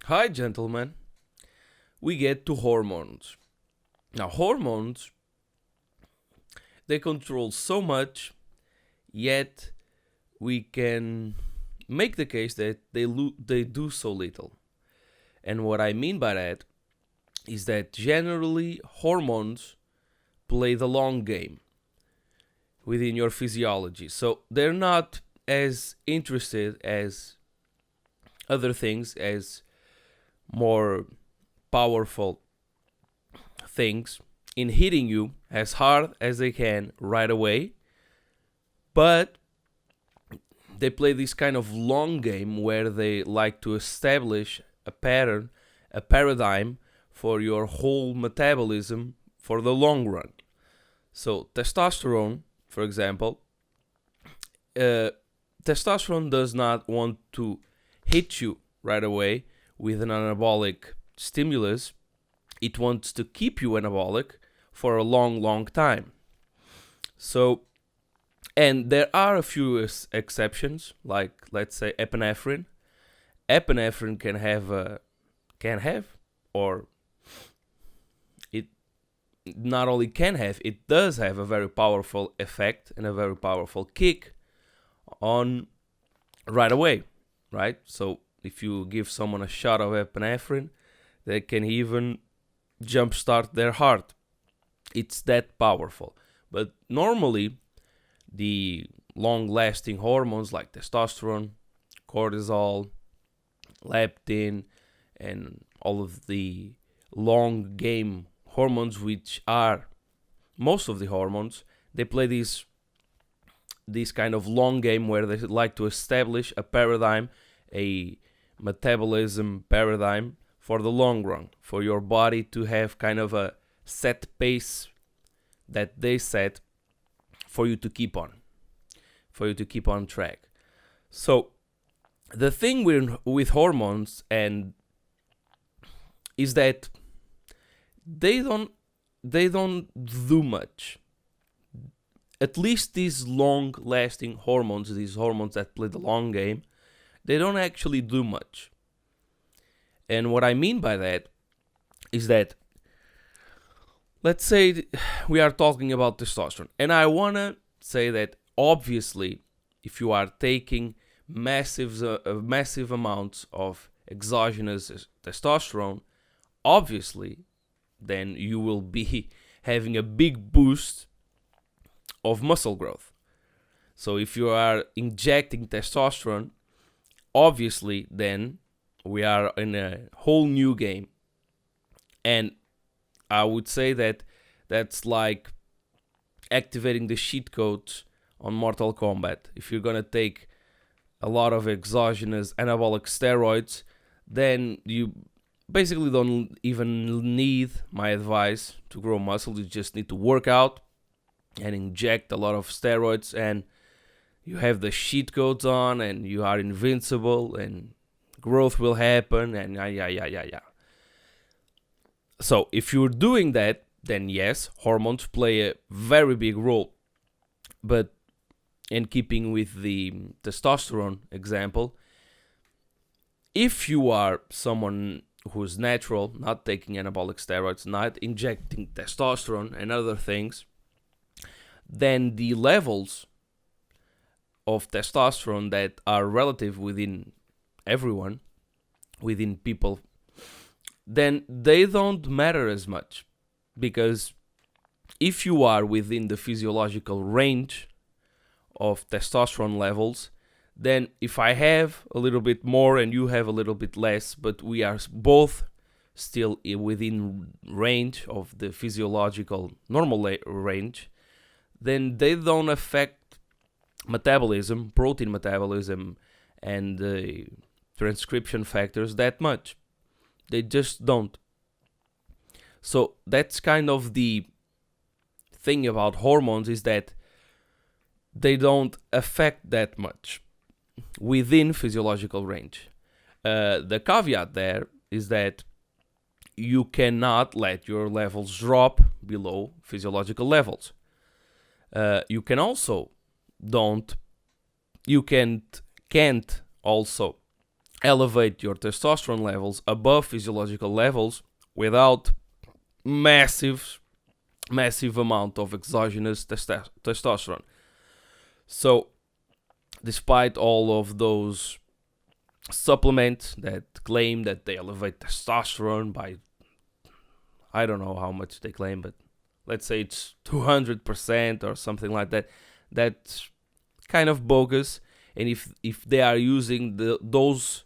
Hi, gentlemen. We get to hormones. Now, hormones, they control so much, yet we can make the case that they do so little. And what I mean by that is that generally hormones play the long game within your physiology. So they're not as interested as other things, as more powerful things in hitting you as hard as they can right away, but they play this kind of long game where they like to establish a pattern, a paradigm for your whole metabolism for the long run. So, testosterone, for example, uh, testosterone does not want to hit you right away with an anabolic stimulus. It wants to keep you anabolic for a long, long time. So, and there are a few exceptions, like let's say epinephrine. Epinephrine can have, or it not only can have, it does have a very powerful effect and a very powerful kick on right away, right? So if you give someone a shot of epinephrine, they can even jumpstart their heart. It's that powerful. But normally, the long lasting hormones like testosterone, cortisol, leptin, and all of the long game hormones, which are most of the hormones, they play this kind of long game where they like to establish a paradigm, a metabolism paradigm for the long run, for your body to have kind of a set pace that they set for you to keep on track. So the thing with hormones and is that they don't do much. At least these long lasting hormones, these hormones that play the long game, they don't actually do much. And what I mean by that is that, let's say we are talking about testosterone, and I want to say that obviously, if you are taking massive amounts of exogenous testosterone, obviously, then you will be having a big boost of muscle growth. So if you are injecting testosterone, obviously, then we are in a whole new game. And I would say that that's like activating the cheat codes on Mortal Kombat. If you're gonna take a lot of exogenous anabolic steroids, then you basically don't even need my advice to grow muscle. You just need to work out and inject a lot of steroids, and you have the cheat codes on, and you are invincible, and growth will happen, and yeah. So if you're doing that, then yes, hormones play a very big role. But in keeping with the testosterone example, if you are someone who's natural, not taking anabolic steroids, not injecting testosterone and other things, then the levels of testosterone that are relative within everyone, within people, then they don't matter as much. Because if you are within the physiological range of testosterone levels, then if I have a little bit more and you have a little bit less, but we are both still within range of the physiological normal range, then they don't affect metabolism, protein metabolism, and the transcription factors that much. They just don't. So that's kind of the thing about hormones, is that they don't affect that much within physiological range. The caveat there is that you cannot let your levels drop below physiological levels. You can also don't, you can't also elevate your testosterone levels above physiological levels without massive amount of exogenous testosterone. So despite all of those supplements that claim that they elevate testosterone by, I don't know how much they claim, but let's say it's 200% or something like that, that's kind of bogus. And if they are using those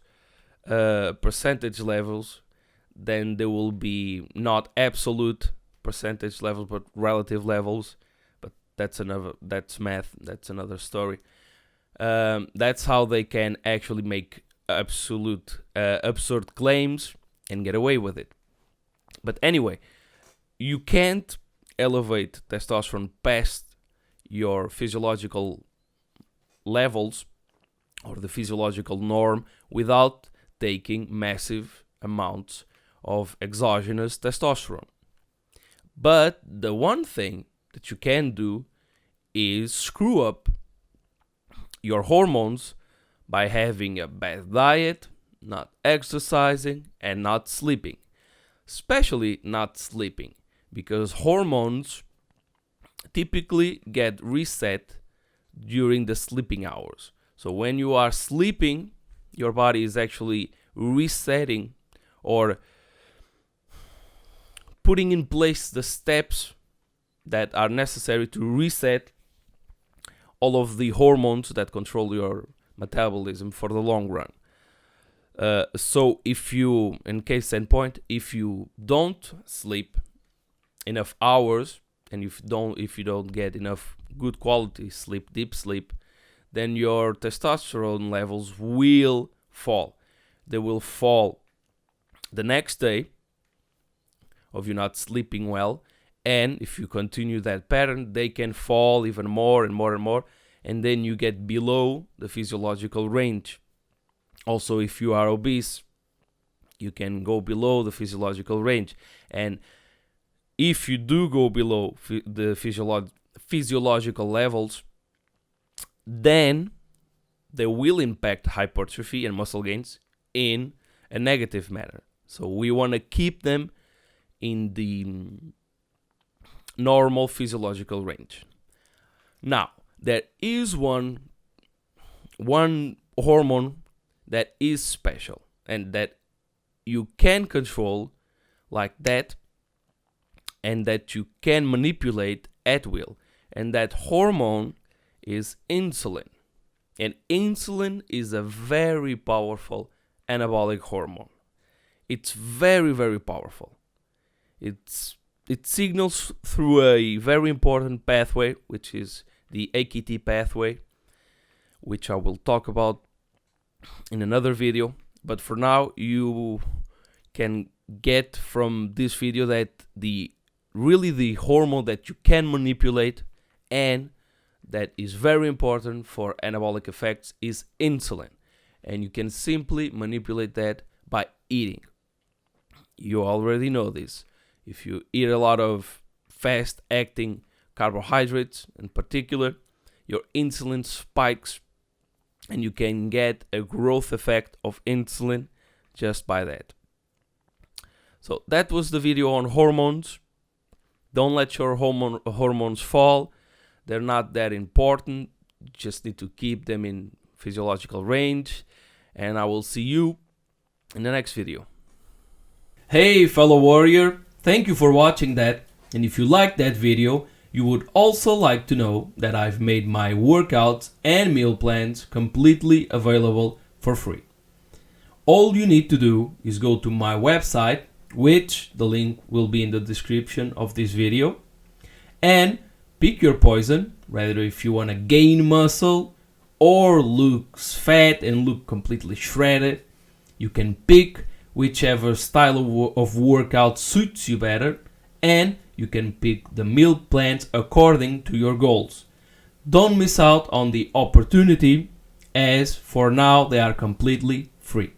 percentage levels, then there will be not absolute percentage levels but relative levels. But that's math, that's another story. That's how they can actually make absolute absurd claims and get away with it. But anyway, you can't elevate testosterone past your physiological levels or the physiological norm without taking massive amounts of exogenous testosterone. But the one thing that you can do is screw up your hormones by having a bad diet, not exercising, and not sleeping. Especially not sleeping, because hormones typically get reset during the sleeping hours. So when you are sleeping, your body is actually resetting or putting in place the steps that are necessary to reset all of the hormones that control your metabolism for the long run. So if you, in case in point, if you don't sleep enough hours and if you don't get enough good quality sleep, deep sleep, then your testosterone levels will fall. They will fall the next day of you not sleeping well, and if you continue that pattern, they can fall even more and more and more, and then you get below the physiological range. Also, if you are obese, you can go below the physiological range. And if you do go below the physiological levels, then they will impact hypertrophy and muscle gains in a negative manner. So we want to keep them in the normal physiological range. Now, there is one hormone that is special and that you can control like that and that you can manipulate at will. And that hormone is insulin. And insulin is a very powerful anabolic hormone. It's very, very powerful. It signals through a very important pathway, which is the AKT pathway, which I will talk about in another video. But for now, you can get from this video that the hormone that you can manipulate and that is very important for anabolic effects is insulin. And you can simply manipulate that by eating. You already know this. If you eat a lot of fast-acting carbohydrates in particular, your insulin spikes and you can get a growth effect of insulin just by that. So that was the video on hormones. Don't let your hormones fall. They're not that important. You just need to keep them in physiological range. And I will see you in the next video. Hey fellow warrior, thank you for watching that. And if you liked that video, you would also like to know that I've made my workouts and meal plans completely available for free. All you need to do is go to my website, which the link will be in the description of this video, and pick your poison, whether if you want to gain muscle or look fat and look completely shredded. You can pick whichever style of workout suits you better, and you can pick the meal plans according to your goals. Don't miss out on the opportunity, as for now they are completely free.